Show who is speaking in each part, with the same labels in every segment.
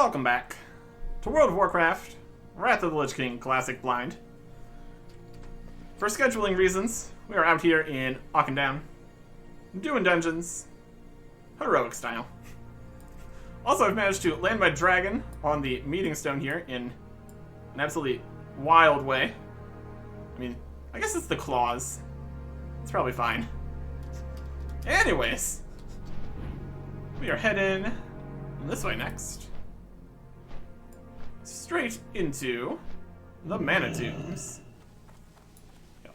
Speaker 1: Welcome back to World of Warcraft, Wrath of the Lich King Classic Blind. For scheduling reasons, we are out here in Auchendown, doing dungeons, heroic style. Also, I've managed to land my dragon on the meeting stone here in an absolutely wild way. I mean, I guess it's the claws. It's probably fine. Anyways, we are heading this way next. Straight into the mana tombs.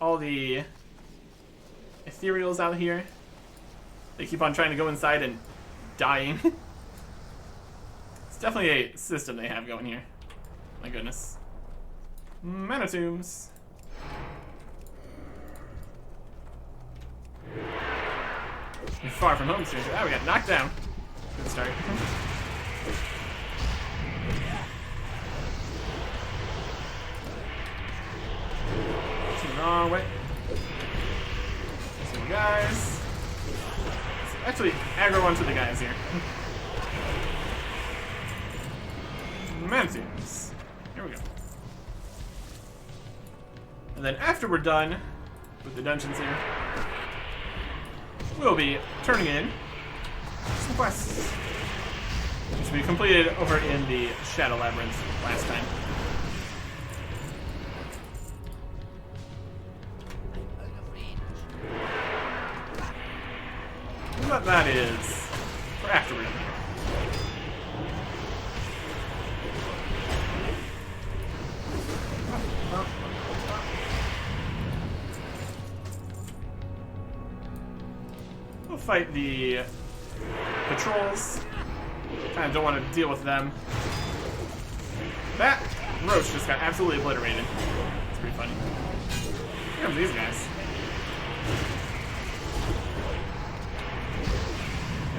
Speaker 1: All the ethereals out here. They keep on trying to go inside and dying. It's definitely a system they have going here. My goodness. Mana tombs. You're far from home, stranger. Ah, we got knocked down. Good start. Wrong way. Some guys. Let's actually aggro onto the guys here. Mantiums. Here we go. And then after we're done with the dungeons here, we'll be turning in some quests, which we completed over in the Shadow Labyrinth last time. What that is for after we're done here. We'll fight the patrols. Kind of don't want to deal with them. That roach just got absolutely obliterated. It's pretty funny. Here come these guys.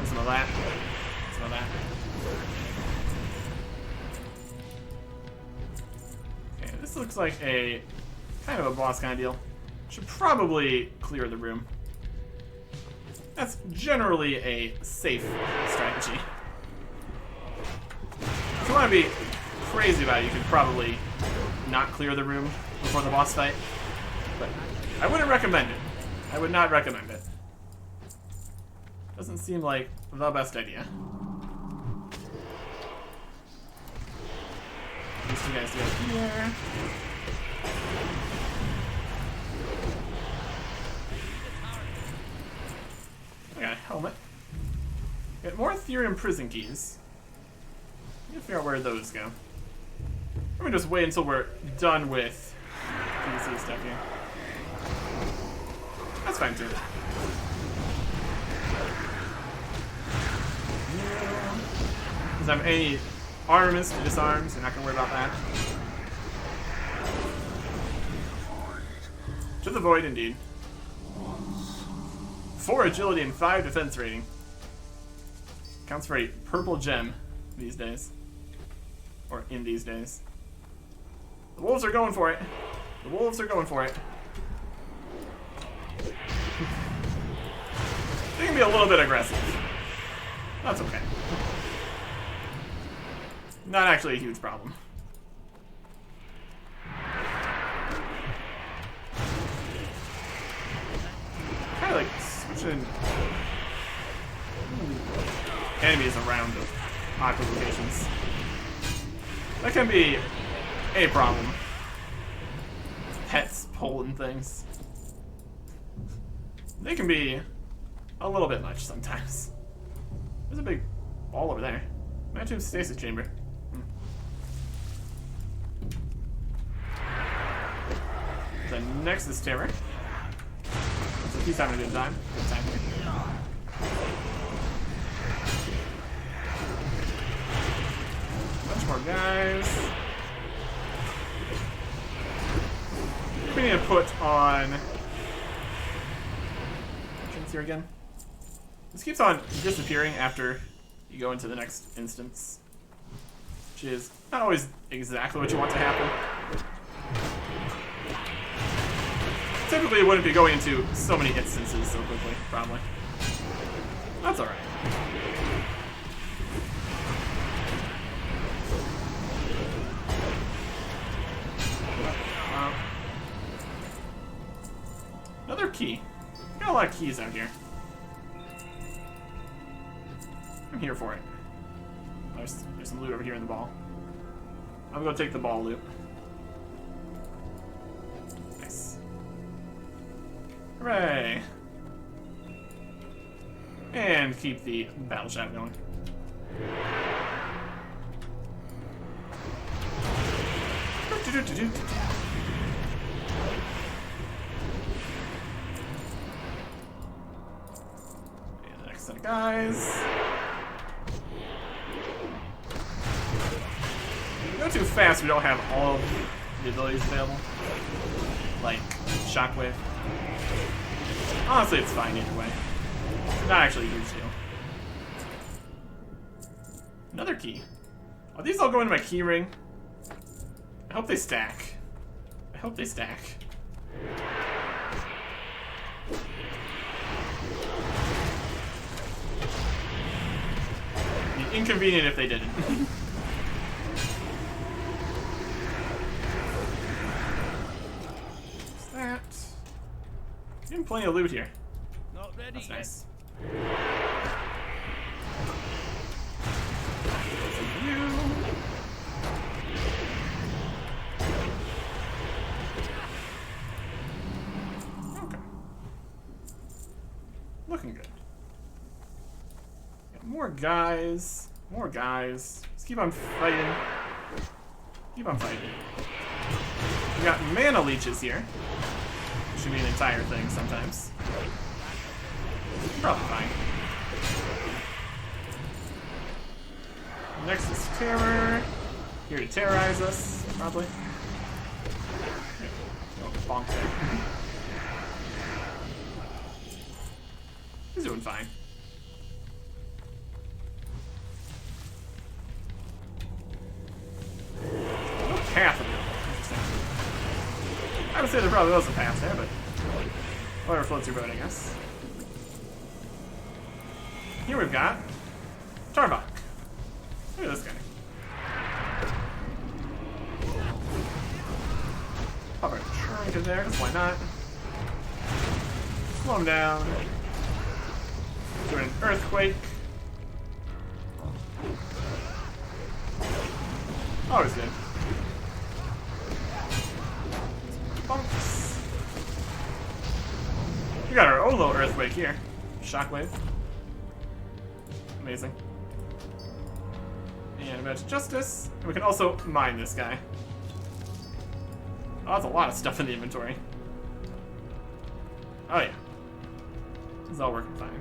Speaker 1: Some of that. Some of that. Okay, this looks like a kind of a boss kind of deal. Should probably clear the room. That's generally a safe strategy. If you want to be crazy about it, you could probably not clear the room before the boss fight. But I wouldn't recommend it. I would not recommend it. Doesn't seem like the best idea. These two guys go here. I got a helmet. Got more Ethereum prison keys. I need to figure out where those go. Let me just wait until we're done with PvC stuff here. That's fine too. Doesn't have any armaments to disarm, so you're not going to worry about that. To the void, indeed. 4 agility and 5 defense rating. Counts for a purple gem these days. Or in these days. The wolves are going for it. The wolves are going for it. They can be a little bit aggressive. That's okay. Not actually a huge problem. Kind of like switching enemies around the awkward locations. That can be a problem. Pets pulling things. They can be a little bit much sometimes. There's a big ball over there. Mantium stasis chamber. The Nexus Terror. So he's having a good time. Good time here. Bunch more guys. We need to put on entrance here again. This keeps on disappearing after you go into the next instance, which is not always exactly what you want to happen. Typically, it wouldn't be going into so many instances so quickly, probably. That's alright. key. Got a lot of keys out here. I'm here for it. There's some loot over here in the ball. I'm gonna take the ball loot. Nice. Hooray! And keep the battle shout going. And the next set of guys. If we go too fast, we don't have all of the abilities available. Like Shockwave. Honestly, it's fine either way. Not actually a huge deal. Another key. Are these all going to my key ring? I hope they stack. I hope they stack. It'd be inconvenient if they didn't. What's that? Getting plenty of loot here.
Speaker 2: Not ready.
Speaker 1: That's nice. Okay. Looking good. Got more guys. More guys. Just keep on fighting. Keep on fighting. We got mana leeches here. Which should be an entire thing sometimes. Probably fine. Next is Terror. Here to terrorize us, probably. Oh, bonk there. He's doing fine. No path available. Interesting. I would say there probably was a path there, but whatever floats your boat, I guess. Here we've got Tarbok. Look at this guy. Pop a trinket there, because why not? Slow him down. Do an earthquake. Always good. Bunks. We got our own little earthquake here. Shockwave. Amazing. And a badge of justice. And we can also mine this guy. Oh, that's a lot of stuff in the inventory. Oh yeah. This is all working fine.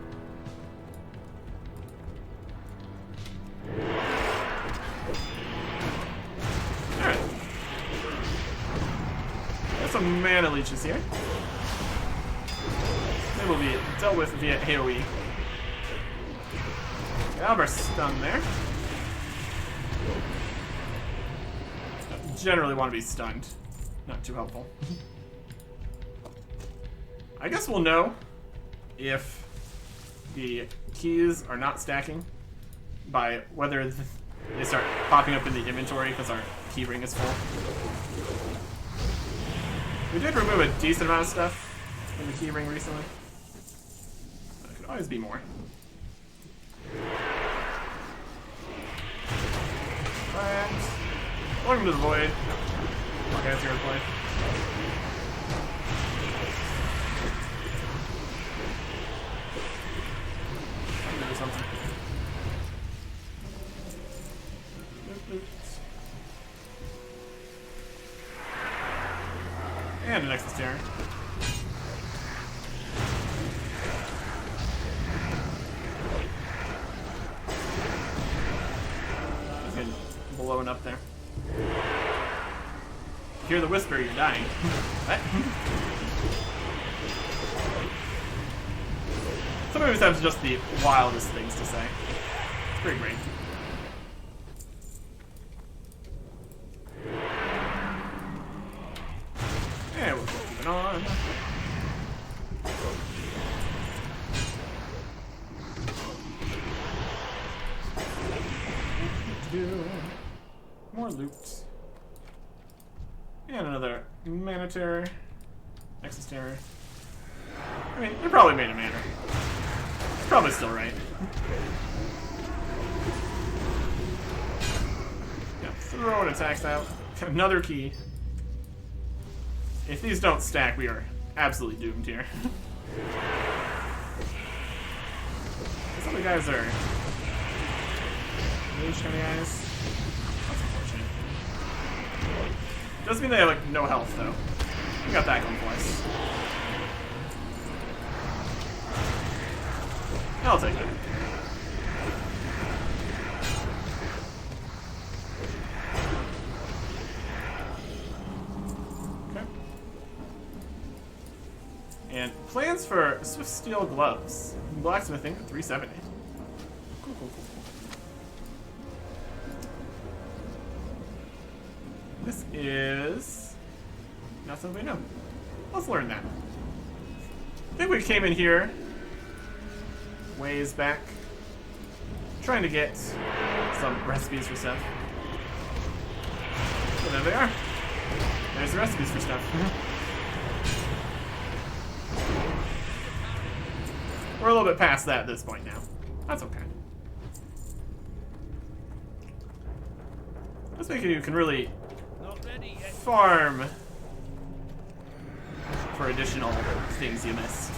Speaker 1: Alright. There's some mana leeches here. They will be dealt with via AoE. Albert stun there. Generally want to be stunned. Not too helpful. I guess we'll know if the keys are not stacking by whether they start popping up in the inventory because our key ring is full. We did remove a decent amount of stuff in the key ring recently. But it could always be more. But welcome to the void. Okay, that's your play. Do something. And an Nexus Terror. He's getting blown up there. Hear the whisper, you're dying. What? Some of these times just the wildest things to say. It's pretty great. Yeah, we'll keep moving on. More loot. And another mana terror. Nexus terror. I mean, you probably made a mana. It's probably still right. Yeah, throwing attacks out. Another key. If these don't stack, we are absolutely doomed here. Some of the guys are mage kind of guys. That's unfortunate. Doesn't mean they have like no health though. We got that going for us. I'll take that. Okay. And plans for Swift Steel Gloves. Blacksmithing for 370. Cool, cool, cool. This is not something we know. Let's learn that. I think we came in here ways back, trying to get some recipes for stuff. So there they are. There's the recipes for stuff. We're a little bit past that at this point now. That's okay. This way you can really farm for additional things you missed.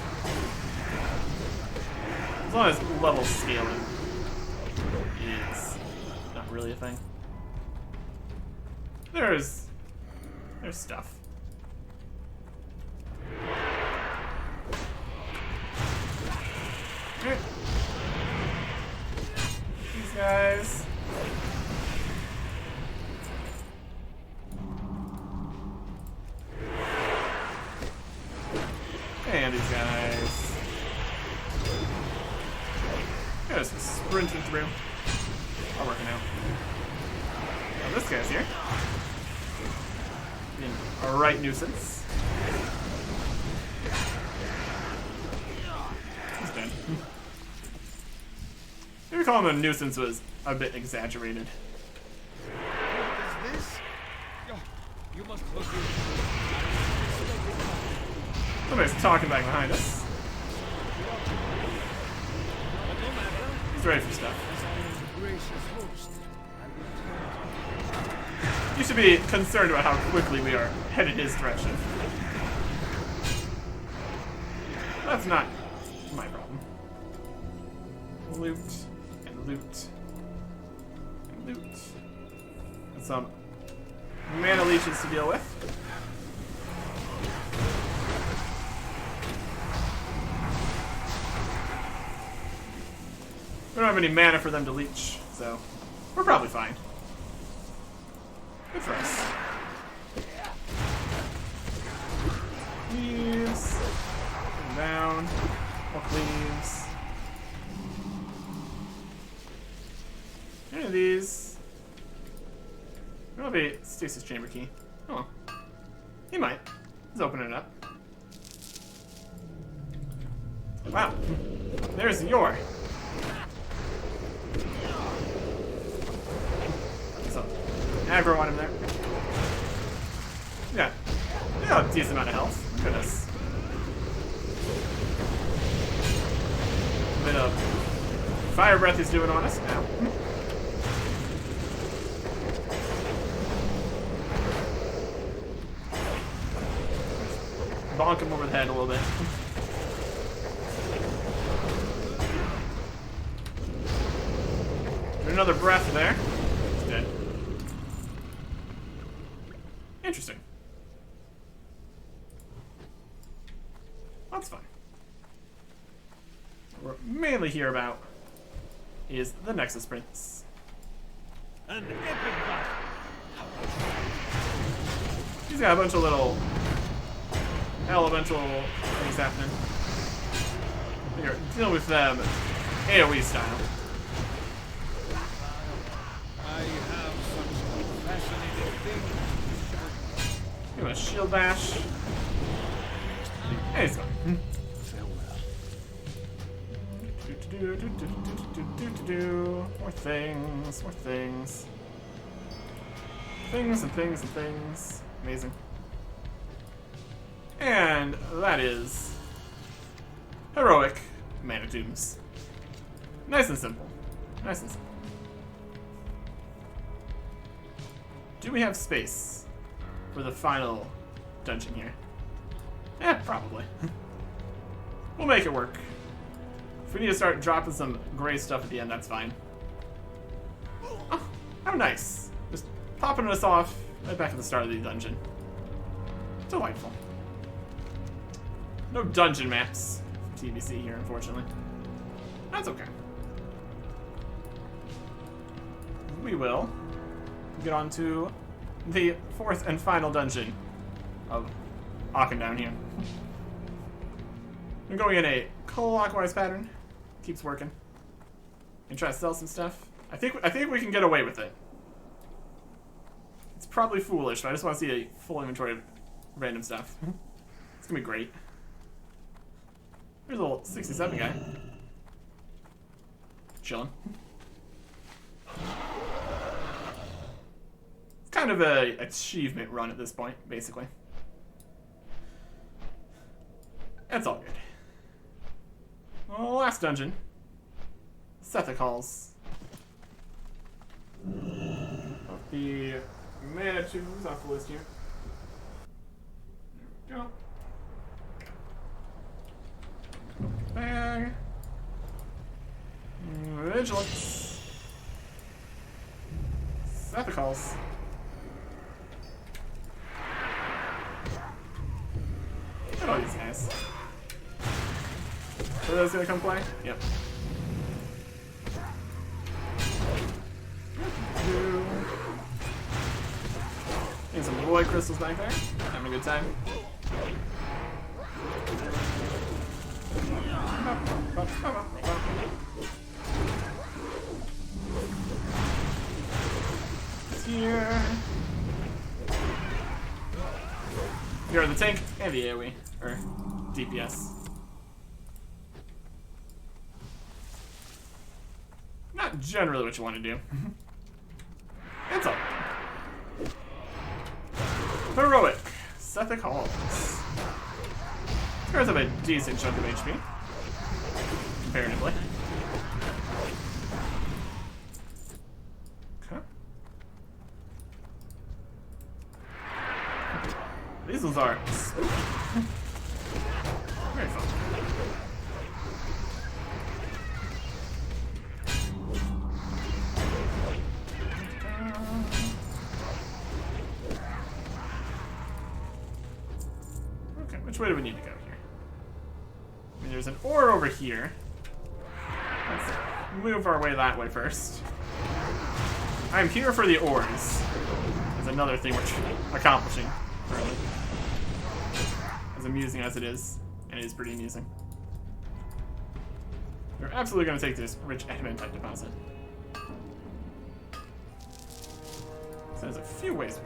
Speaker 1: As long as level scaling is not really a thing. There's stuff. Alright. These guys. And these guys. Just sprinting through. All working out. Now this guy's here. Being a right nuisance. He's dead. Maybe calling him a nuisance was a bit exaggerated.
Speaker 2: What is this? You must look here.
Speaker 1: Somebody's talking back behind us. He's ready for stuff. You should be concerned about how quickly we are headed his direction. That's not my problem. Loot and loot and loot. And some mana leeches to deal with. We don't have any mana for them to leech, so we're probably fine. Good for us. Leaves. Down. More leaves. Any of these. There'll be a stasis chamber key. Oh. He might. Let's open it up. Wow. There's your. Aggro on him there. Yeah. Yeah, a decent amount of health. Goodness. A bit of fire breath he's doing on us now. Bonk him over the head a little bit. Another breath there. He's dead. Interesting. That's fine. What we're mainly here about is the Nexus Prince.
Speaker 2: An epic battle.
Speaker 1: He's got a bunch of little elemental things happening. You're dealing with them AoE style.
Speaker 2: I have such fascinating things.
Speaker 1: Give him a shield bash. Hey, he's gone. More things, more things. Things and things and things. Amazing. And that is Heroic mana tombs. Nice and simple. Nice and simple. Do we have space for the final dungeon here? Yeah, probably. We'll make it work. If we need to start dropping some gray stuff at the end, that's fine. Oh, how nice. Just popping us off right back at the start of the dungeon. Delightful. No dungeon maps for TBC here, unfortunately. That's okay. We will get on to the fourth and final dungeon of Auchendown here. We're going in a clockwise pattern. Keeps working. And try to sell some stuff. I think we can get away with it. It's probably foolish, but I just want to see a full inventory of random stuff. It's gonna be great. There's a little 67 guy. Chilling. It's kind of a achievement run at this point, basically. That's all good. Well, last dungeon. Sethekk halls. Of the mana tombs off the list here. There we go. Bag. Vigilance. Sethekk halls. Look at all these guys. Are those gonna come play? Yep. And some void crystals back there. Having a good time. Here. Here are the tank and the AoE, or DPS. Not generally what you want to do. It's all right. Heroic. Sethekk halls. These guys have a decent chunk of HP. Comparatively. Okay. These ones are spooky. Very fun. Which way do we need to go here? I mean, there's an ore over here. Let's move our way that way first. I'm here for the ores. That's another thing we're accomplishing currently. As amusing as it is, and it is pretty amusing. We're absolutely going to take this rich adamantite deposit. So there's a few ways.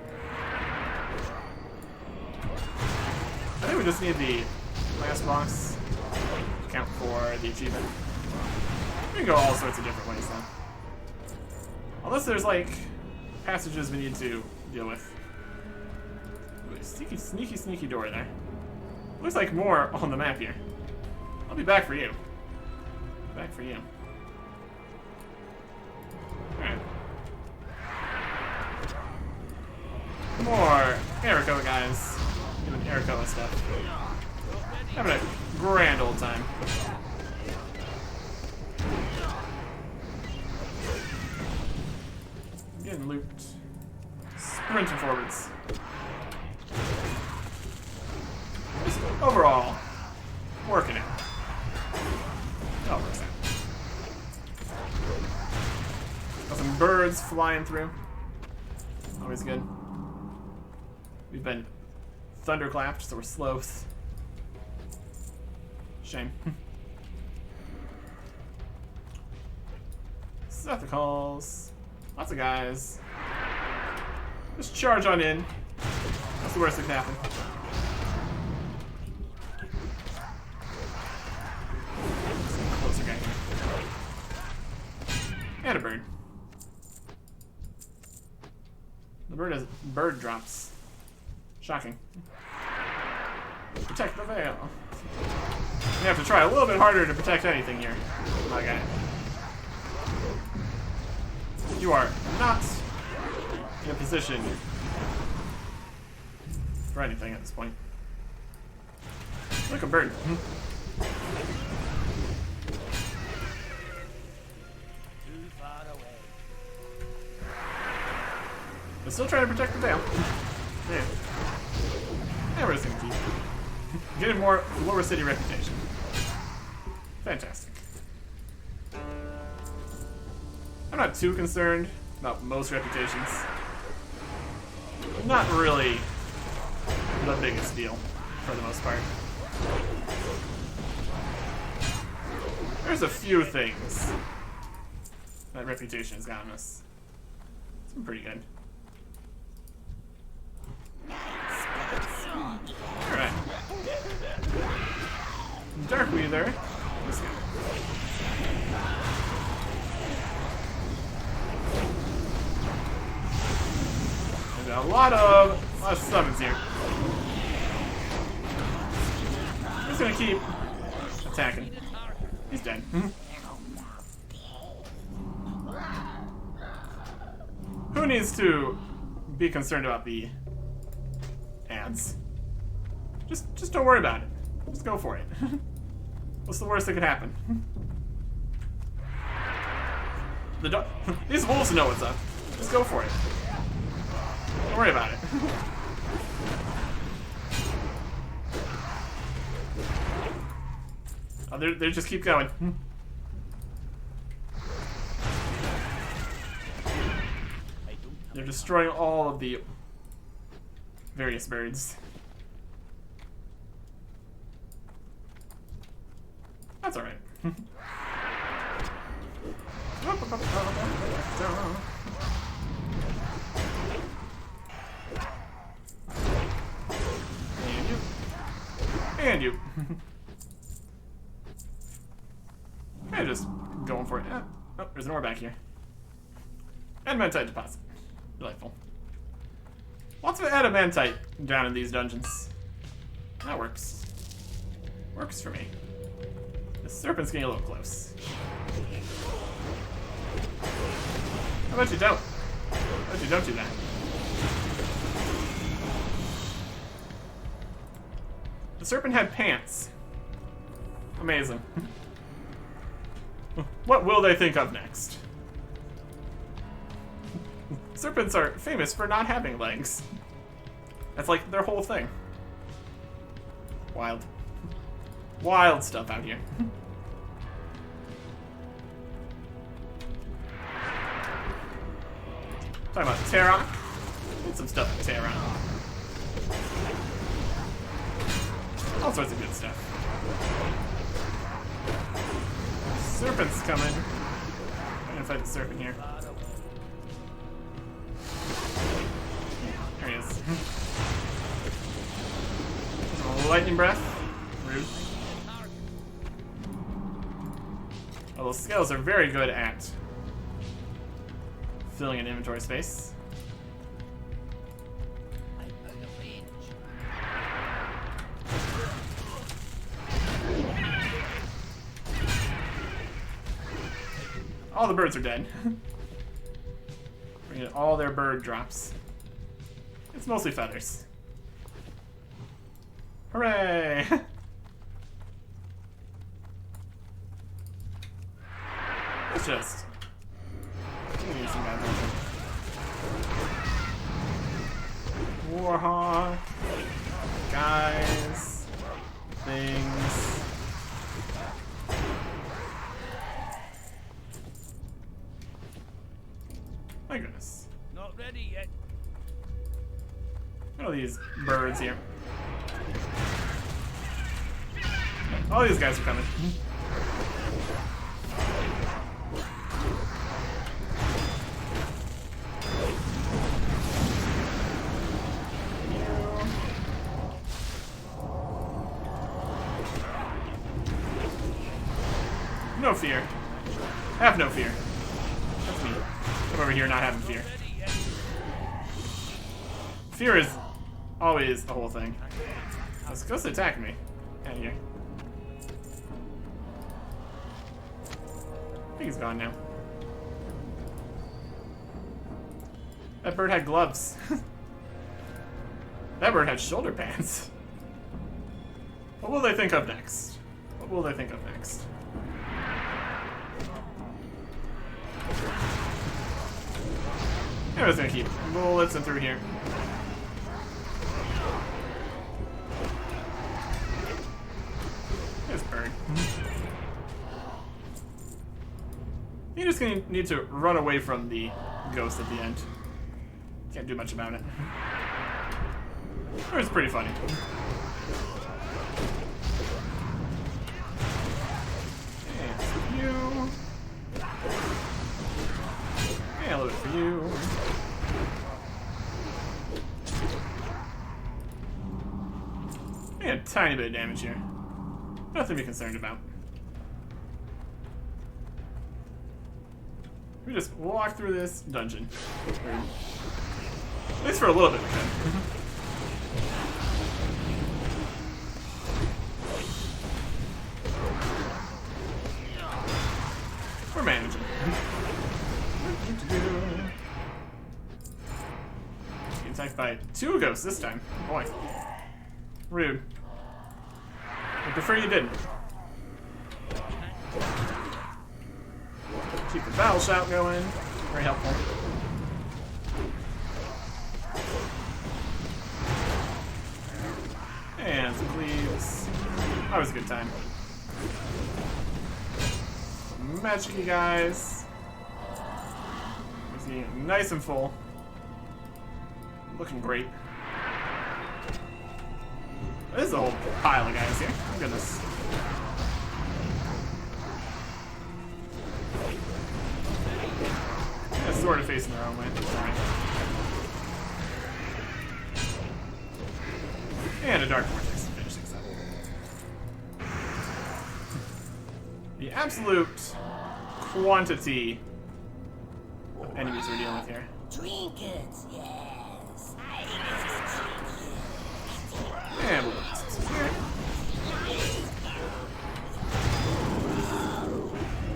Speaker 1: I think we just need the last boss to count for the achievement. We can go all sorts of different ways though. Unless there's like passages we need to deal with. Ooh, sneaky door there. Looks like more on the map here. I'll be back for you. Back for you. Alright. More Erico guys. Doing Erico stuff. Having a grand old time. Getting looped. Sprinting forwards. Just overall, working it. It all works out. Got some birds flying through. Always good. We've been thunderclapped, so we're sloths. Shame. Sethekk halls. Lots of guys. Just charge on in. That's the worst that can happen. Closer guy here. And a bird. The bird has bird drops. Shocking. Protect the veil. We have to try a little bit harder to protect anything here. Okay. You are not in a position for anything at this point. Look, a bird. I'm still trying to protect the dam. Yeah. And we're just gonna keep getting more lower city reputation. Fantastic. I'm not too concerned about most reputations. Not really the biggest deal, for the most part. There's a few things that reputation has gotten us. It's been pretty good. Alright. Dark Weather. Let's go. There's a lot of summons here. I'm just gonna keep attacking. He's dead. Who needs to be concerned about the ads? Just don't worry about it. Just go for it. What's the worst that could happen? These wolves know what's up. Just go for it. Don't worry about it. Oh, they just keep going. They're destroying all of the various birds. That's alright. And you. And you. I'm just going for it. Oh, there's an ore back here. Adamantite deposit. Delightful. Lots of adamantite down in these dungeons. That works. Works for me. The serpent's getting a little close. How about you don't? How about you don't do that? The serpent had pants. Amazing. What will they think of next? Serpents are famous for not having legs. That's like their whole thing. Wild. Wild stuff out here. Talking about Terra. Need some stuff with Terra. All sorts of good stuff. Serpent's coming. I'm gonna fight the serpent here. There he is. Lightning breath. Rude. Oh, those scales are very good at filling in inventory space. All the birds are dead. We get all their bird drops. It's mostly feathers. Hooray! Let's just... Need some guys out there. Warhawk. Guys. Things. My goodness.
Speaker 2: Not ready yet.
Speaker 1: Look at these birds here. All these guys are coming. No fear. Have no fear. That's me. I'm over here not having fear. Fear is always the whole thing. It's supposed to attack me. Out here. think he's gone now. That bird had gloves. That bird had shoulder pads. What will they think of next? What will they think of next? I'm just gonna keep bullets in through here. There's bird. You're just gonna need to run away from the ghost at the end. Can't do much about it. Or it's pretty funny. And for you. And a little bit for you. And a tiny bit of damage here. Nothing to be concerned about. We just walk through this dungeon. At least for a little bit we can. We're managing. Getting attacked by 2 ghosts this time. Boy. Rude. I prefer you didn't. Keep the battle shout going. Very helpful. And some cleaves. That was a good time. Some magic-y guys. Nice and full. Looking great. There's a whole pile of guys here. Oh, goodness. Yeah, sort of facing their own way. Right. And a dark vortex to finish things up. The absolute quantity of enemies we're dealing with here.
Speaker 3: Trinkets, yes.
Speaker 1: And we'll put some here.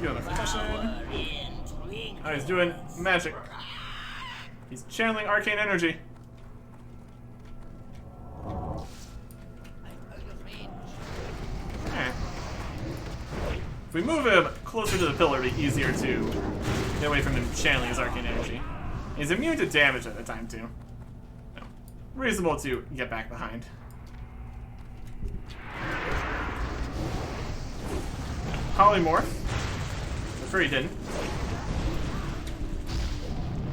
Speaker 1: Feeling a concussion. Oh, he's doing magic. He's channeling arcane energy. Okay. If we move him closer to the pillar, it'll be easier to get away from him channeling his arcane energy. He's immune to damage at the time, too. No. Reasonable to get back behind. Polymorph. Prefer he didn't.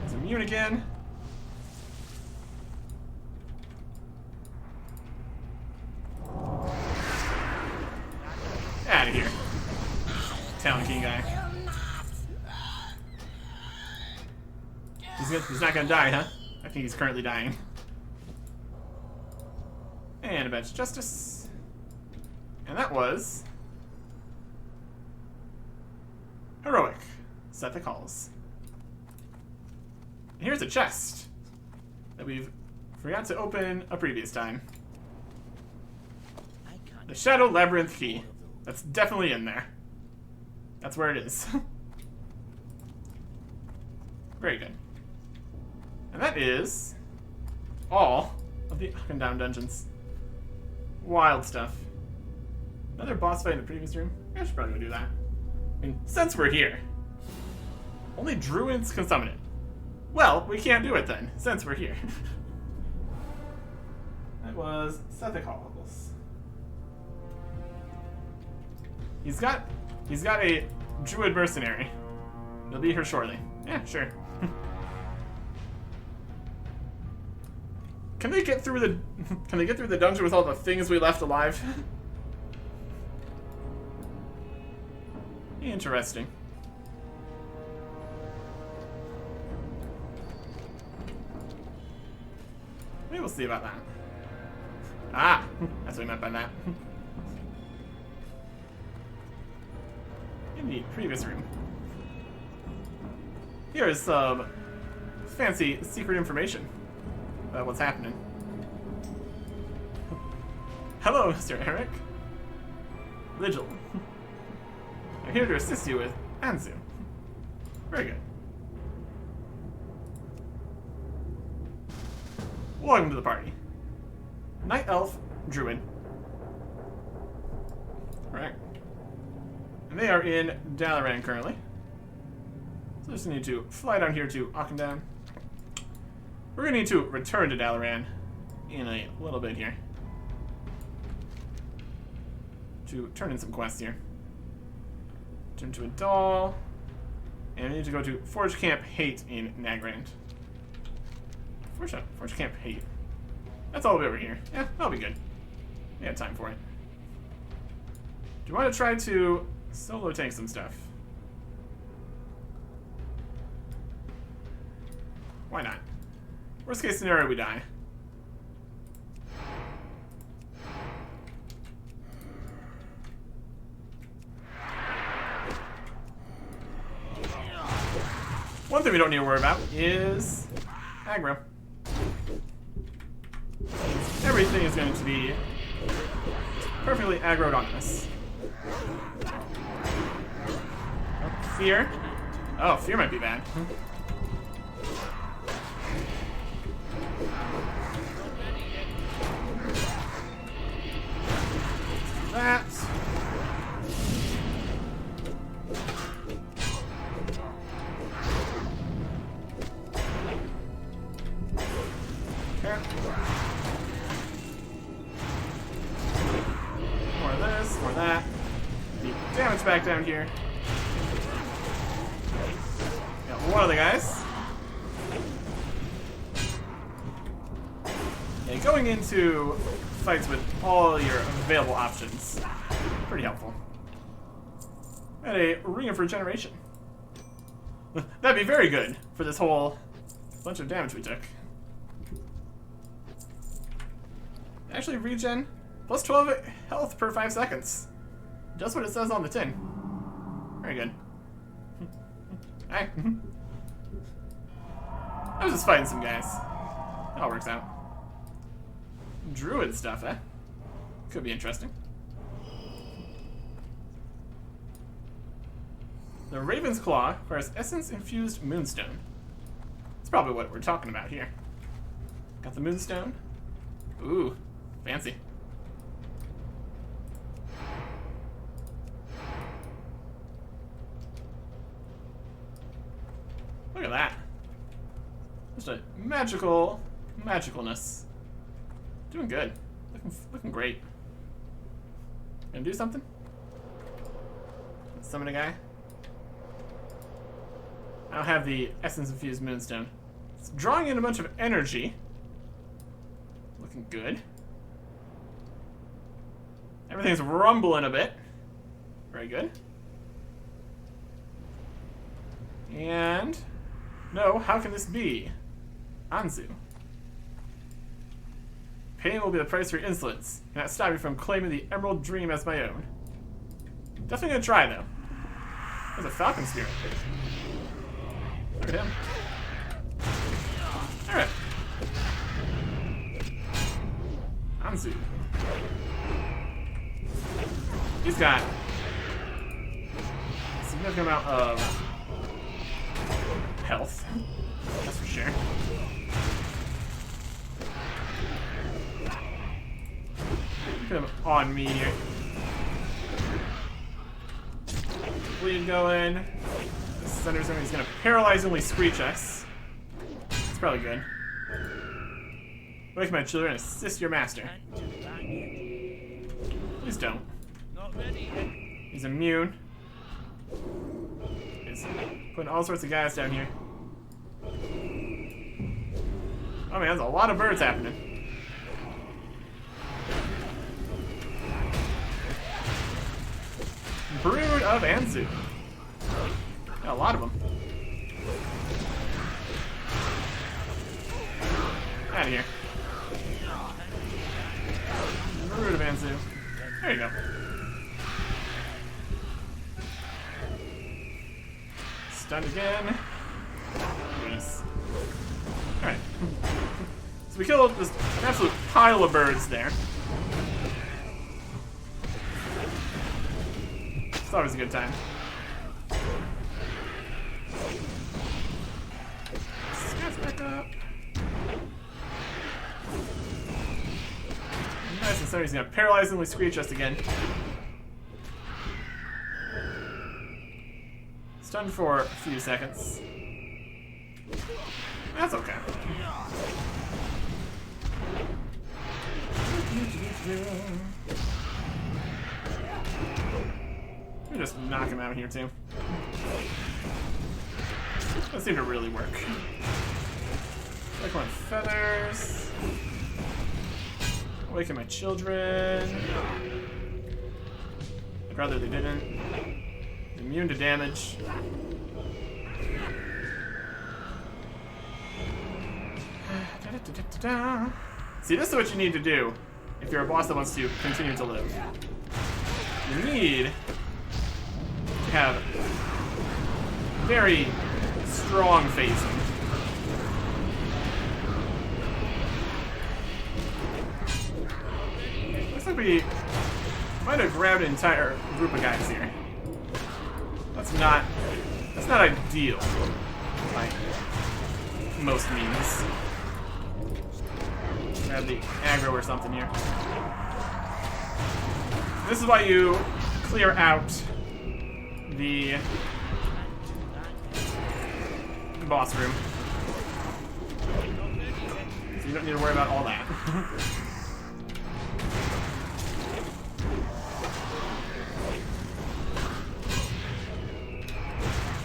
Speaker 1: He's immune again. Out of here. Town King guy. He's not gonna die, huh? I think he's currently dying. And a bench of justice. And that was Heroic. Sethekk calls. Here's a chest that we've forgot to open a previous time. The Shadow Labyrinth key. That's definitely in there. That's where it is. Very good. And that is all of the up and down dungeons. Wild stuff. Another boss fight in the previous room? I should probably go do that. I mean, since we're here, only druids can summon it. Well, we can't do it then, since we're here. That was Sethekk levels. He's got a druid mercenary. He'll be here shortly. Yeah, sure. Can they get through the dungeon with all the things we left alive? Interesting. Maybe we'll see about that. Ah, that's what I meant by that. In the previous room. Here is some fancy secret information about what's happening. Hello, Mr. Eric. Vigil. I'm here to assist you with Anzu. Very good. Welcome to the party. Night Elf Druid. Alright. And they are in Dalaran currently. So I just need to fly down here to Auchendown. We're going to need to return to Dalaran in a little bit here. To turn in some quests here. Turn to a doll. And we need to go to Forge Camp Hate in Nagrand. Forge Camp Hate. That's all the way over here. Yeah, that'll be good. We have time for it. Do you want to try to solo tank some stuff? Why not? Worst case scenario, we die. One thing we don't need to worry about is aggro. Everything is going to be perfectly aggroed on us. Fear. Oh, fear might be bad. That. Okay. More of this, more of that. The damage back down here. Got one of the guys. And going into fights with all your available options, pretty helpful. And a Ring of Regeneration. That'd be very good for this whole bunch of damage we took. Actually, regen plus 12 health per 5 seconds. Just what it says on the tin. Very good. Hi. I was just fighting some guys. It all works out. Druid stuff, eh? Could be interesting. The Raven's Claw requires essence-infused moonstone. That's probably what we're talking about here. Got the moonstone. Ooh, fancy. Look at that. Just a magicalness. Doing good. Looking great. Gonna do something? Summon a guy? I don't have the essence-infused moonstone. It's drawing in a bunch of energy. Looking good. Everything's rumbling a bit. Very good. And... no, how can this be? Anzu. Pain will be the price for your insolence. Cannot stop me from claiming the Emerald Dream as my own. Definitely gonna try, though. There's a Falcon Spirit. Look at him. Alright. Anzu. He's got a significant amount of health. That's for sure. Put him on me here. Bleed going. The Thunder Zone is going to paralyzingly screech us. It's probably good. Wake my children and assist your master. Please don't. He's immune. He's putting all sorts of guys down here. Oh man, there's a lot of birds happening. Brood of Anzu. Got a lot of them. Out of here. Brood of Anzu. There you go. Stunned again. Nice. Alright. So we killed just an absolute pile of birds there. It's always a good time. So he's gonna paralyzingly screech us again. Stunned for a few seconds. That's okay. Let me just knock him out here too. That seemed to really work. Like my feathers. Awaken my children. I'd rather they didn't. Immune to damage. See, this is what you need to do if you're a boss that wants to continue to live. You need to have very strong phasing. Looks like we might have grabbed an entire group of guys here. That's not ideal by most means. Grab the aggro or something here. This is why you clear out the boss room. So you don't need to worry about all that.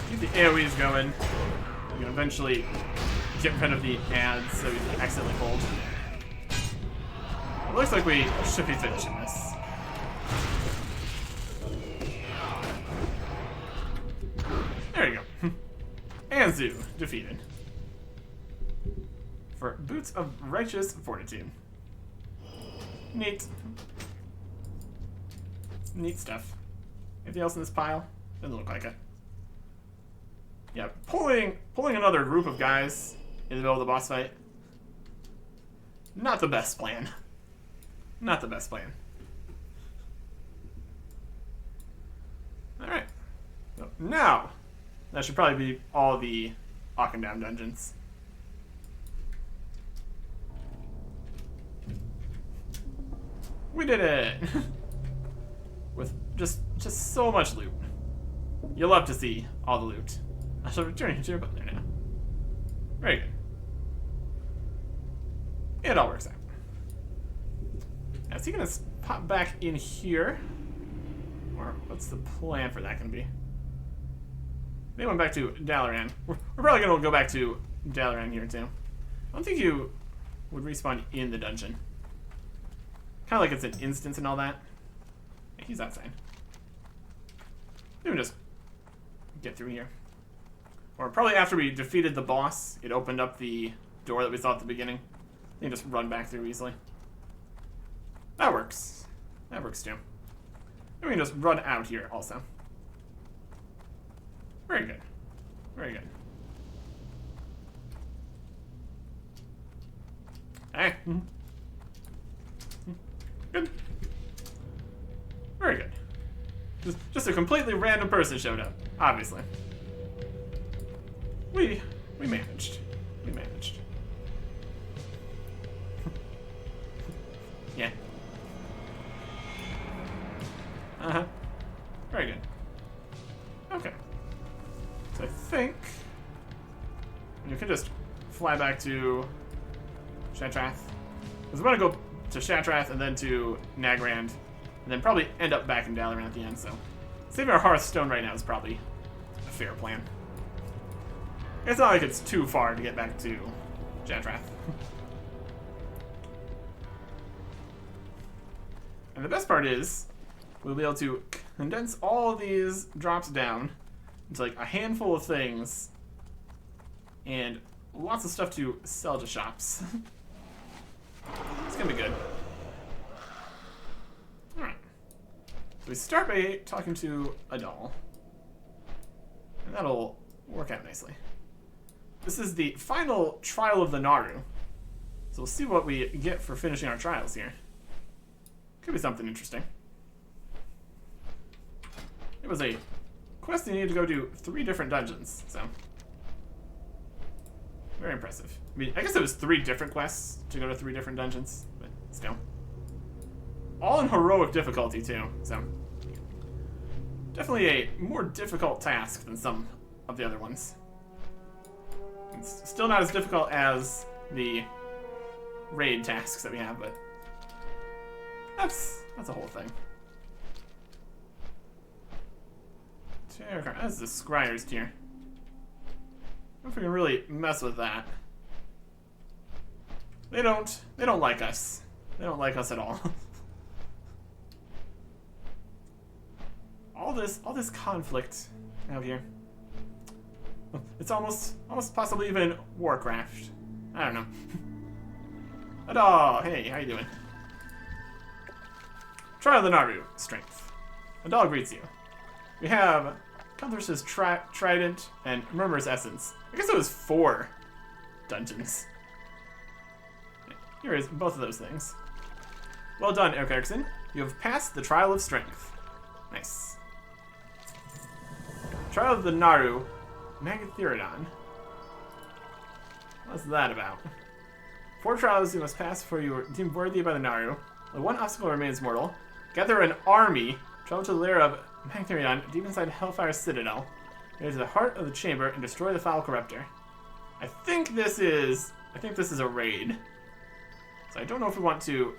Speaker 1: Keep the AoEs going. You can eventually get rid of the ads so you can accidentally hold. It looks like we should be finishing this. There you go. Anzu defeated. For Boots of Righteous Fortitude. Neat. Neat stuff. Anything else in this pile? Doesn't look like it. Yeah, pulling another group of guys in the middle of the boss fight. Not the best plan. Not the best plan. Alright. So now, that should probably be all the Auchendown dungeons. We did it! With just so much loot. You'll love to see all the loot. I shall return you to your butler now. Very good. It all works out. Now, is he gonna pop back in here? Or what's the plan for that gonna be? They went back to Dalaran. We're probably gonna go back to Dalaran here too. I don't think you would respawn in the dungeon. Kinda like it's an instance and all that. Yeah, he's outside. Maybe just get through here. Or probably after we defeated the boss, it opened up the door that we saw at the beginning. You can just run back through easily. That works. That works too. And we can just run out here also. Very good. Very good. Hey. Good. Very good. Just a completely random person showed up, obviously. We managed. We managed. Yeah. Uh-huh. Very good. Okay. So I think you can just fly back to Shatrath. Because we're gonna go to Shatrath and then to Nagrand, and then probably end up back in Dalaran at the end, so saving our Hearthstone right now is probably a fair plan. It's not like it's too far to get back to Shatrath. And the best part is, we'll be able to condense all of these drops down into like a handful of things and lots of stuff to sell to shops. It's gonna be good. Alright. So we start by talking to a doll. And that'll work out nicely. This is the final trial of the Naru. So we'll see what we get for finishing our trials here. Could be something interesting. It was a quest that you needed to go do 3 different dungeons, so very impressive. I mean, I guess it was 3 different quests to go to 3 different dungeons, but still. all in heroic difficulty too, so definitely a more difficult task than some of the other ones. It's still not as difficult as the raid tasks that we have, but that's a whole thing. That's the Scryer's tier. I don't know if we can really mess with that. They don't like us. They don't like us at all. all this conflict out here. It's almost possibly even Warcraft. I don't know. Adal, hey, how you doing? Trial of the Naru, strength. Adal greets you. We have Cutlass's Trident and Murmur's Essence. I guess it was 4 dungeons. Here is both of those things. Well done, Eric Erickson. You have passed the Trial of Strength. Nice. Trial of the Naru, Megatherodon. What's that about? 4 trials you must pass before you are deemed worthy by the Naru. The 1 obstacle remains mortal. Gather an army. Travel to the lair of Megatherodon, deep inside Hellfire Citadel. Go to the heart of the chamber and destroy the foul corruptor. I think this is a raid. So I don't know if we want to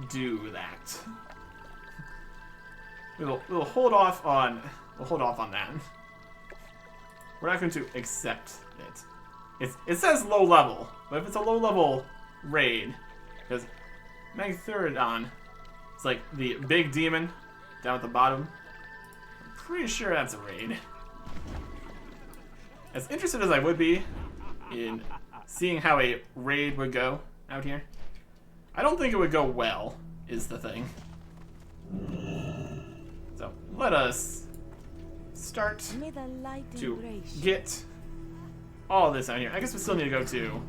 Speaker 1: do that. We'll hold off on that. We're not going to accept it. It says low level, but if it's a low level raid, because Megatherodon is like the big demon down at the bottom. I'm pretty sure that's a raid. As interested as I would be in seeing how a raid would go out here, I don't think it would go well, is the thing. So let us start to get all this out here. I guess we still need to go to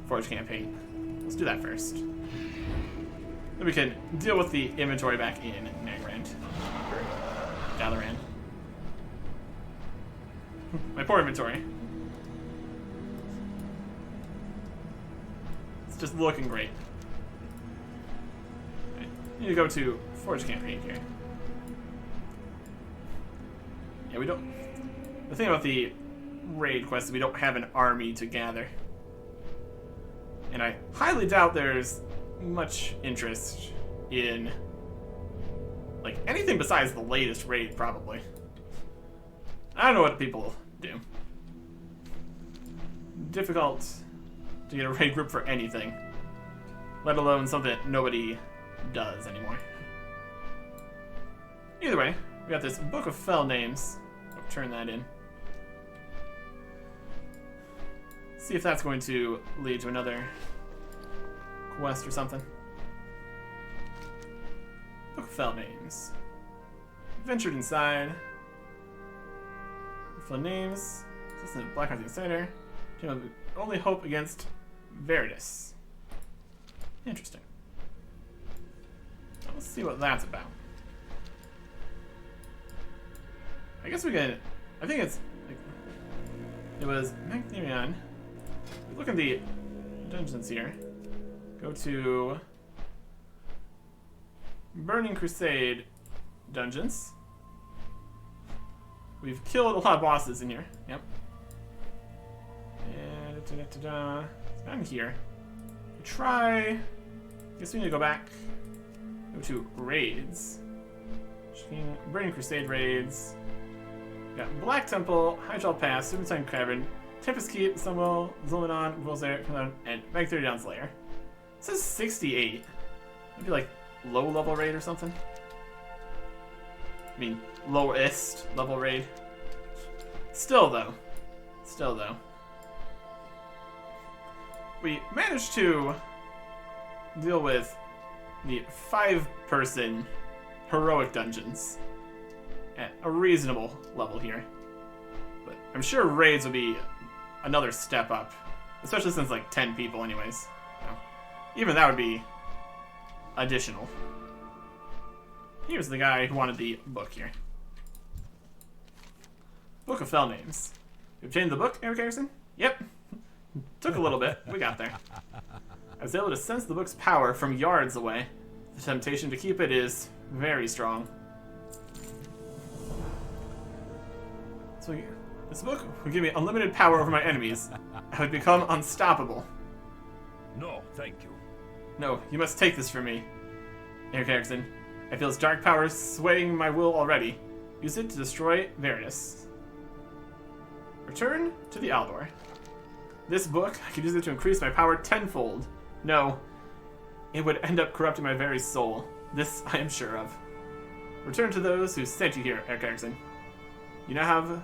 Speaker 1: Forge Campaign. Let's do that first. Then we can deal with the inventory back in Nagrand. Dalaran. My poor inventory. It's just looking great. I need to go to Forge Campaign here. Yeah, we don't... The thing about the raid quest is we don't have an army to gather. And I highly doubt there's much interest in, like, anything besides the latest raid, probably. I don't know what people do. Difficult to get a raid group for anything, let alone something that nobody does anymore. Either way, we got this Book of Fell Names. I'll turn that in. See if that's going to lead to another quest or something. Book of Fell Names. Ventured inside. Fell Names. Assistant of Black Hunting Insider. Only hope against Veritas. Interesting. Let's see what that's about. I guess we can. I think it's. Like, it was Magnion. Look at the dungeons here. Go to Burning Crusade dungeons. We've killed a lot of bosses in here. Yep. And it's down here. Try. Guess we need to go back. Go to raids. Burning Crusade raids. We got Black Temple, Hydrall Pass, Serpentine Cavern, Tempest Keep, Sunwell, Zolmanon, Volzair, and Megatherodon's Lair. It says 68. Maybe like low level raid or something. I mean, lowest level raid. Still though. We managed to deal with the 5-person heroic dungeons at a reasonable level here. But I'm sure raids will be another step up, especially since like 10 people anyways. So even that would be additional. Here's the guy who wanted the book here. Book of Fell Names. You obtained the book, Eric Harrison? Yep. Took a little bit. We got there. I was able to sense the book's power from yards away. The temptation to keep it is very strong. So this book would give me unlimited power over my enemies. I would become unstoppable.
Speaker 4: No, thank you.
Speaker 1: No, you must take this from me. Eric Erickson, I feel its dark power swaying my will already. Use it to destroy Veritas. Return to the Aldor. This book, I could use it to increase my power tenfold. No, it would end up corrupting my very soul. This I am sure of. Return to those who sent you here, Eric Erickson. You now have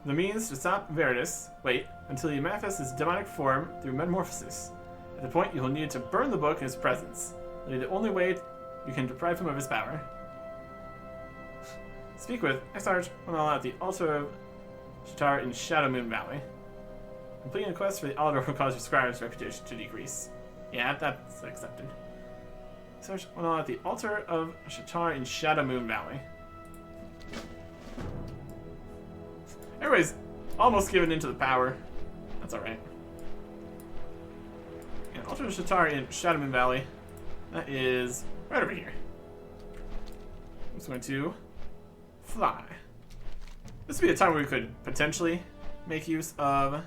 Speaker 1: the means to stop Veritas. Wait until you manifest his demonic form through metamorphosis. At the point, you will need to burn the book in his presence. It'll be the only way you can deprive him of his power. Speak with Exarch Monal at the altar of Shatar in Shadow Moon Valley. Completing a quest for the Aldor will cause your scribe's reputation to decrease. Yeah, that's accepted. Exarch Monal at the altar of Shatar in Shadow Moon Valley. Everybody's almost given into the power. That's alright. And Altar of Shatar in Shadow Moon Valley. That is right over here. I'm just going to fly. This would be a time where we could potentially make use of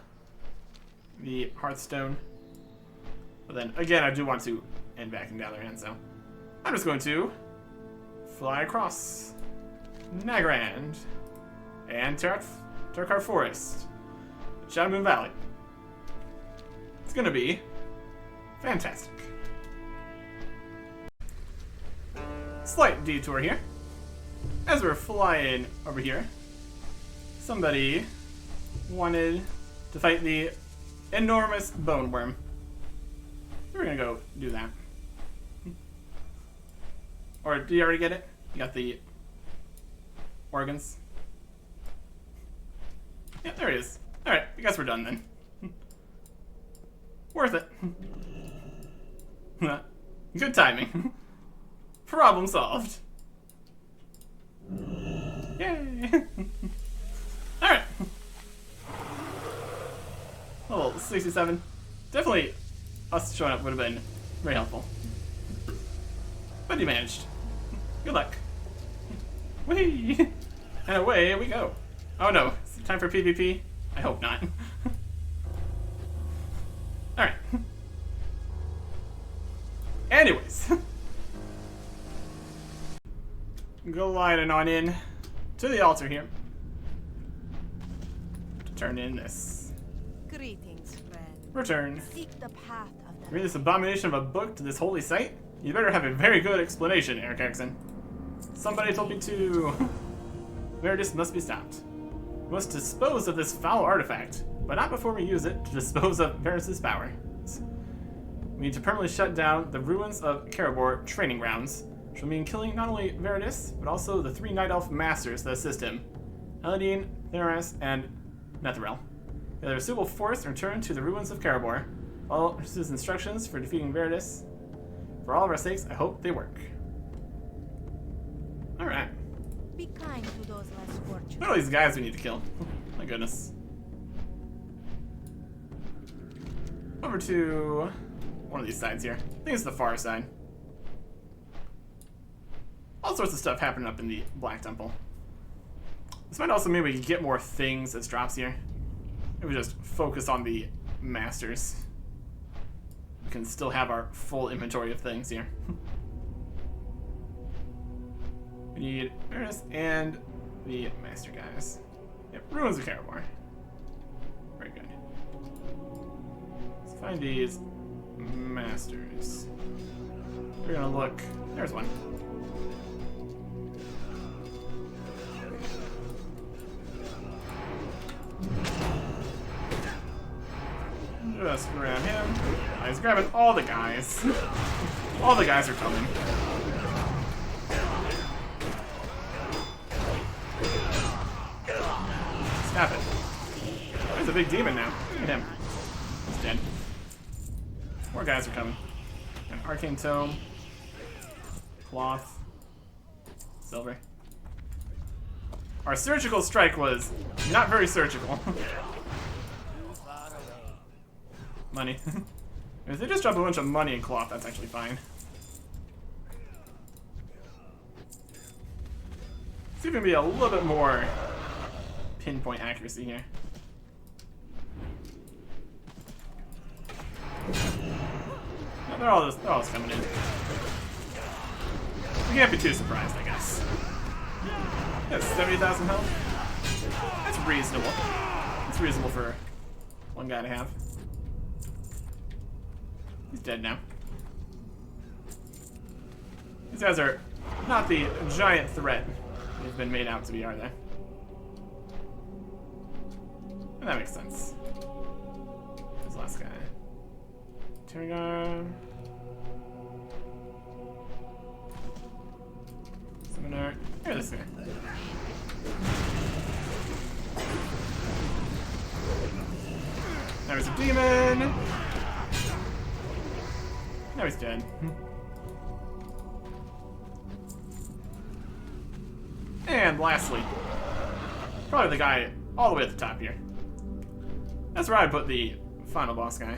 Speaker 1: the Hearthstone. But then, again, I do want to end back in Dalaran, so I'm just going to fly across Nagrand and Terrakar Forest, Shadow Moon Valley. It's gonna be fantastic. Slight detour here. As we're flying over here, somebody wanted to fight the enormous bone worm. We're gonna go do that. Or do you already get it? You got the organs? Yeah, there it is. Alright, I guess we're done then. Worth it. Good timing. Problem solved. Yay! Alright. Level 67. Definitely us showing up would have been very helpful. But you managed. Good luck. Whee! And away we go. Oh no, is it time for PvP? I hope not. Alright. Anyways. Gliding on in to the altar here. To turn in this.
Speaker 3: Greetings, friend.
Speaker 1: Return.
Speaker 3: Seek the path of the
Speaker 1: Bring this abomination of a book to this holy site? You better have a very good explanation, Eric Erickson. Somebody told me to. Veritas must be stopped. We must dispose of this foul artifact, but not before we use it to dispose of Veritas' power. We need to permanently shut down the ruins of Karabor training grounds, which will mean killing not only Veritas, but also the 3 Night Elf Masters that assist him, Eladine, Theras, and Netherel. Gather a suitable force and return to the ruins of Karabor. Follow his instructions for defeating Veritas. For all of our sakes, I hope they work. Alright.
Speaker 3: Be kind to those less fortunate.
Speaker 1: Look at all these guys we need to kill. My goodness. Over to one of these sides here. I think it's the far side. All sorts of stuff happening up in the Black Temple. This might also mean we can get more things as drops here. If we just focus on the masters, we can still have our full inventory of things here. We need Ernest and the master guys. Yep, Ruins of Karabor. Very good. Let's find these masters. We're gonna look. There's one. Just grab him. Oh, he's grabbing all the guys. All the guys are coming. Stop it. Oh, he's a big demon now. Look at him. He's dead. More guys are coming. An arcane tome. Cloth. Silver. Our surgical strike was not very surgical. Money. If they just drop a bunch of money and cloth, that's actually fine. See if we can be a little bit more pinpoint accuracy here. No, they're all just coming in. We can't be too surprised, I guess. That's 70,000 health. That's reasonable. It's reasonable for one guy to have. He's dead now. These guys are not the giant threat they've been made out to be, are they? And that makes sense. Who's the last guy? Terragon. Summoner. Here, this guy. There's a demon. Now he's dead. And lastly, probably the guy all the way at the top here. That's where I put the final boss guy.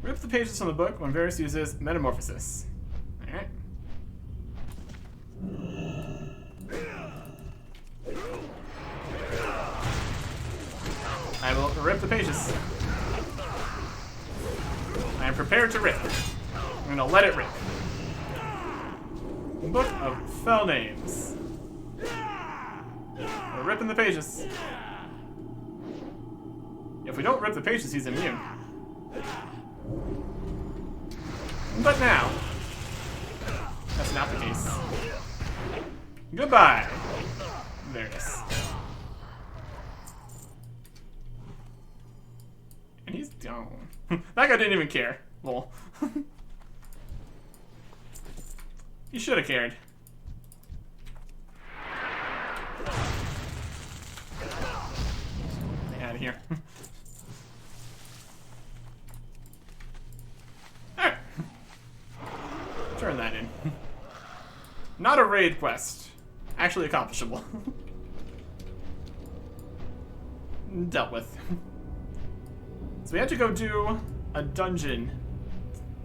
Speaker 1: Rip the pages from the book when Varus uses Metamorphosis. Alright. I will rip the pages. I am prepared to rip. I'm gonna let it rip. Book of Fell Names. We're ripping the pages. If we don't rip the pages, he's immune. But now, that's not the case. Goodbye. There it is. And he's gone. That guy didn't even care. Lol. He should have cared. Get out of here. Alright. Turn that in. Not a raid quest. Actually accomplishable. Dealt with. So we had to go do a dungeon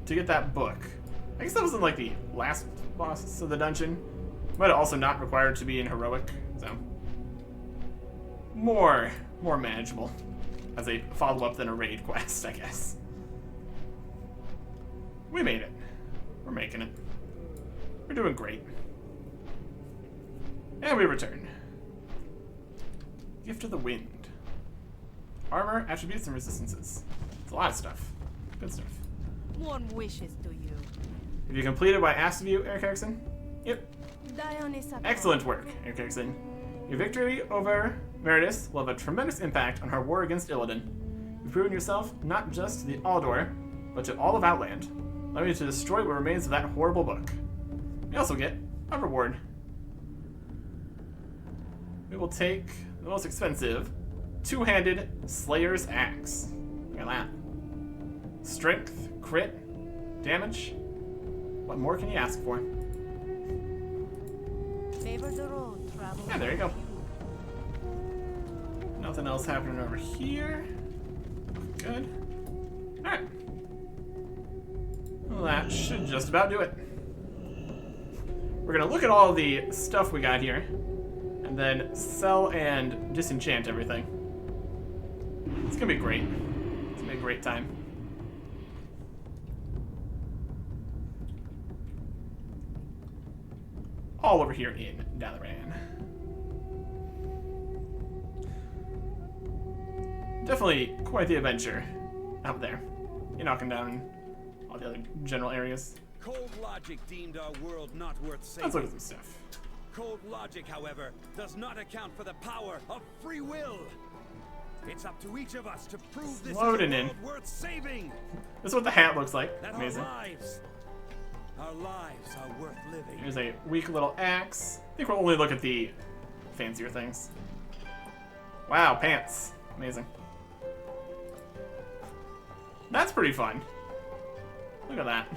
Speaker 1: to get that book. I guess that wasn't like the last boss of the dungeon, but also not required to be in Heroic, so more manageable as a follow-up than a raid quest, I guess. We made it. We're making it. We're doing great. And we return. Gift of the Wind. Armor, attributes, and resistances. It's a lot of stuff. Good stuff.
Speaker 3: Warm wishes to you.
Speaker 1: Have you completed what I asked of you, Eric Erickson? Yep.
Speaker 3: Dionysa.
Speaker 1: Excellent work, Eric Erickson. Your victory over Meredith will have a tremendous impact on her war against Illidan. You've proven yourself not just to the Aldor, but to all of Outland, allowing you to destroy what remains of that horrible book. You also get a reward. We will take the most expensive two-handed Slayer's Axe. Look at that. Strength, crit, damage. What more can you ask for?
Speaker 3: Favor the road, travel.
Speaker 1: Yeah, there you go. Nothing else happening over here. Good. Alright. Well, that should just about do it. We're gonna look at all the stuff we got here, and then sell and disenchant everything. It's gonna be great. It's gonna be a great time. All over here in Dalaran. Definitely quite the adventure out there. In Auchendown and all the other general areas.
Speaker 5: Cold logic deemed our world not worth saving.
Speaker 1: Let's look at some stuff.
Speaker 5: Cold logic, however, does not account for the power of free will. It's up to each of us to prove this is a
Speaker 1: Loading in.
Speaker 5: world worth saving.
Speaker 1: This is what the hat looks like.
Speaker 5: That
Speaker 1: Amazing.
Speaker 5: our lives are worth living.
Speaker 1: Here's a weak little axe. I think we'll only look at the fancier things. Wow, pants. Amazing. That's pretty fun. Look at that.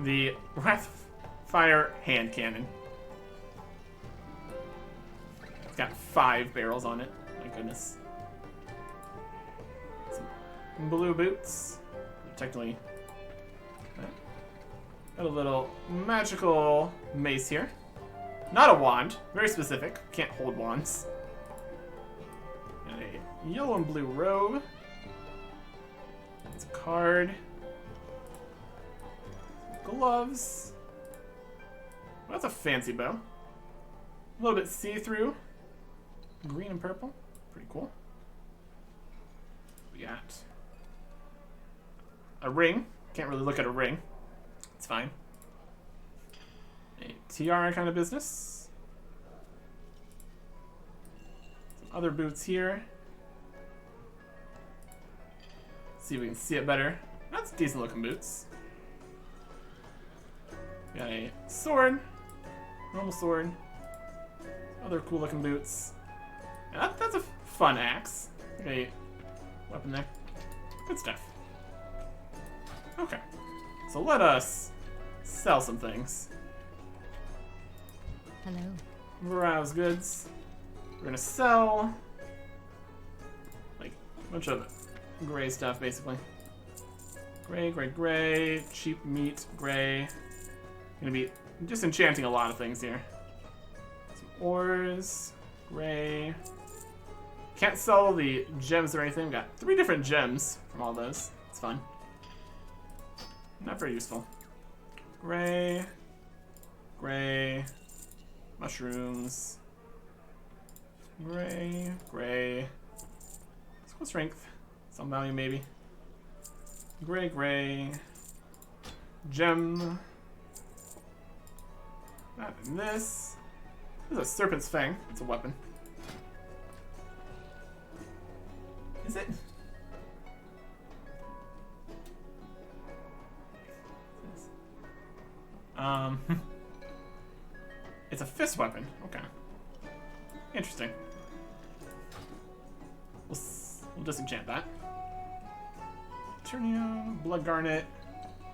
Speaker 1: The Wrathfire hand cannon. It's got 5 barrels on it. My goodness. Some blue boots. Technically, got a little magical mace here. Not a wand, very specific. Can't hold wands. Got a yellow and blue robe. It's a card. Gloves. Well, that's a fancy bow. A little bit see-through. Green and purple. Pretty cool. We got a ring. Can't really look at a ring. It's fine. A tiara kind of business. Some other boots here. See if we can see it better. That's decent looking boots. We got a sword. Normal sword. Other cool looking boots. Yeah, that's a fun axe. Okay, weapon there. Good stuff. Okay, so let us sell some things.
Speaker 3: Hello.
Speaker 1: Browse goods. We're gonna sell like a bunch of gray stuff, basically. Gray, gray, gray. Cheap meat, gray. Gonna be disenchanting a lot of things here. Some ores, gray. Can't sell the gems or anything. We've got 3 different gems from all those. It's fun. Not very useful. Gray, gray, mushrooms, gray, gray. School strength, some value maybe. Gray, gray, gem. That and this. This is a serpent's fang. It's a weapon. Is it? It's a fist weapon. Okay. Interesting. We'll disenchant that. Eternium, blood garnet,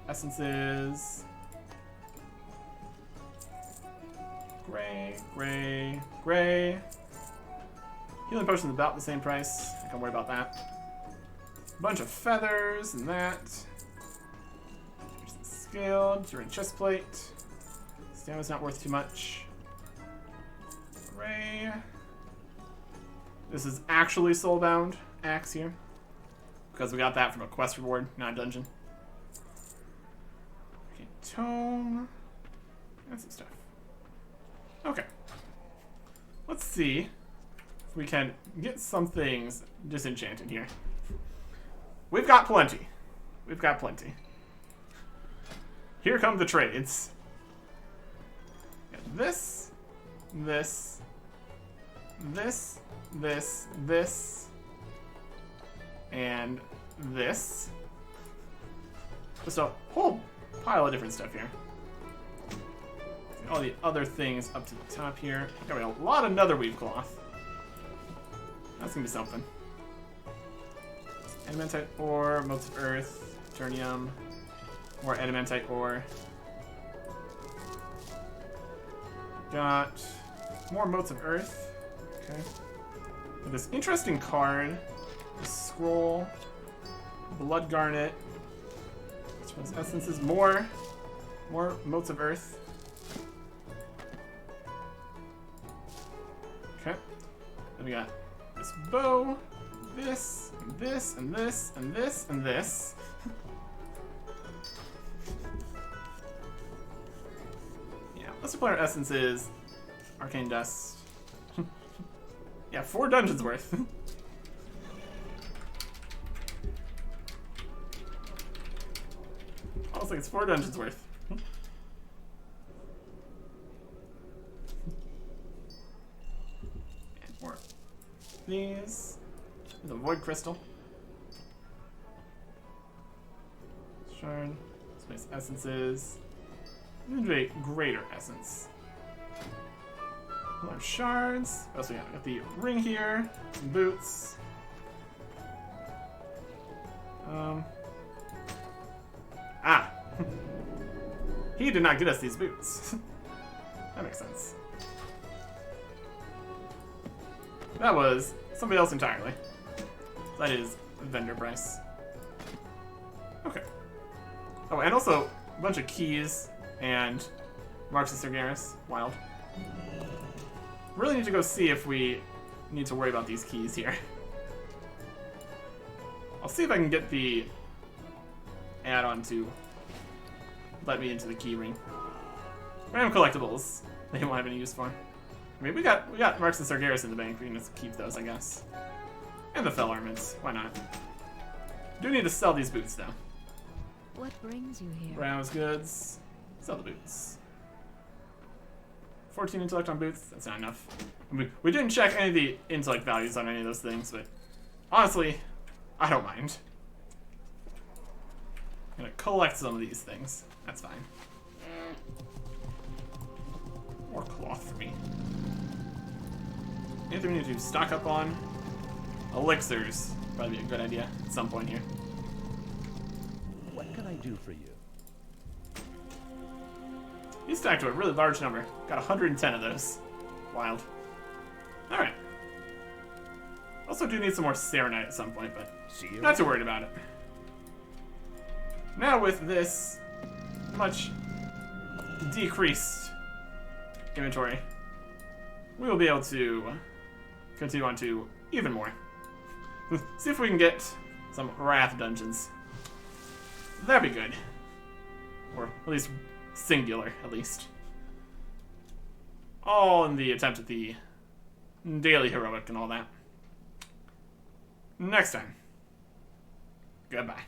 Speaker 1: essences. Gray, gray, gray. Healing potion is about the same price. I can't worry about that. A bunch of feathers and that. Here's the scale. You're in chest plate. Stamina's not worth too much. Gray. This is actually soulbound axe here. Because we got that from a quest reward, not a dungeon. Okay, tome. And some stuff. Okay. Let's see if we can get some things disenchanted here. We've got plenty. We've got plenty. Here come the trades. Got this, this, this, this, this, and this. Just a whole pile of different stuff here. All the other things up to the top here. Got a lot of netherweave cloth. That's gonna be something. Adamantite ore, motes of earth, eternium, more adamantite ore. Got more motes of earth. Okay. Got this interesting card, this scroll, blood garnet. Which one's essences? More motes of earth. Okay. Then we got this bow, this, and this, and this, and this, and this. Yeah, let's apply our essences. Arcane dust. Yeah, 4 dungeons worth. Almost like it's 4 dungeons worth. These. There's a void crystal. Shard. Space essences. A greater essence. More shards. What else we got? We got the ring here. Some boots. He did not get us these boots. That makes sense. That was somebody else entirely. That is vendor price. Oh, and also a bunch of keys and Marks of Sargeras. Wild. Really need to go see if we need to worry about these keys here. I'll see if I can get the add-on to let me into the key ring. Random collectibles. They won't have any use for. I mean, we got Marks of Sargeras in the bank. We can just keep those, I guess. And the fell ornaments. Why not? Do need to sell these boots though.
Speaker 6: What brings you here?
Speaker 1: Browse goods. Sell the boots. 14 intellect on boots. That's not enough. We didn't check any of the intellect values on any of those things, but honestly, I don't mind. I'm gonna collect some of these things. That's fine. More cloth for me. Anything we need to stock up on? Elixirs. Probably be a good idea at some point here.
Speaker 7: What can I do for you?
Speaker 1: He's stacked to a really large number. Got 110 of those. Wild. Alright. Also do need some more Serenite at some point, but not too worried about it. Now with this much decreased inventory, we will be able to continue on to even more. See if we can get some Wrath dungeons. That'd be good. Or at least singular, at least. All in the attempt at the daily heroic and all that. Next time. Goodbye.